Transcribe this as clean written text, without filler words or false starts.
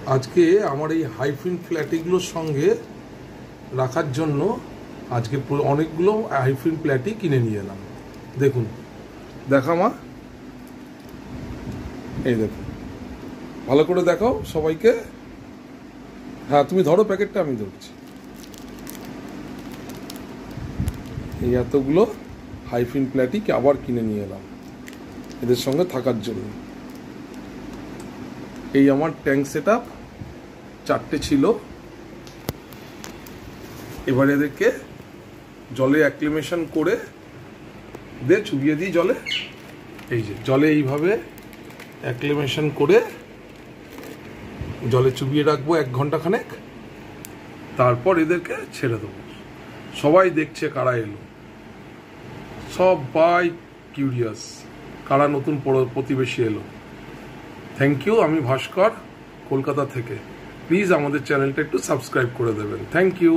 আজকে আমার এই হাইফিন প্ল্যাটিগুলোর সঙ্গে রাখার জন্য আজকে অনেকগুলো হাইফিন প্ল্যাটি কিনে নিয়ে এলাম। দেখুন, দেখা মা, এই দেখুন, ভালো করে দেখাও সবাইকে। হ্যাঁ, তুমি ধরো প্যাকেটটা, আমি ধরছি। এই এতগুলো হাইফিন প্ল্যাটি আবার কিনে নিয়ে এলাম এদের সঙ্গে থাকার জন্য। এই আমার ট্যাঙ্ক সেট আপ 4টে ছিল। এবার এদেরকে জলে অ্যাক্লিমেশন করে চুবিয়ে দিই জলে। এই যে জলে এইভাবে অ্যাক্লিমেশন করে জলে চুবিয়ে রাখবো 1 ঘন্টা খানেক, তারপর এদেরকে ছেড়ে দেবো। সবাই দেখছে কারা এলো, সবাই কিউরিয়াস কারা নতুন প্রতিবেশী এলো। Thank you. আমি ভাস্কর, কলকাতা থেকে। প্লিজ আমাদের চ্যানেলটা একটু সাবস্ক্রাইব করে দেবেন। Thank you.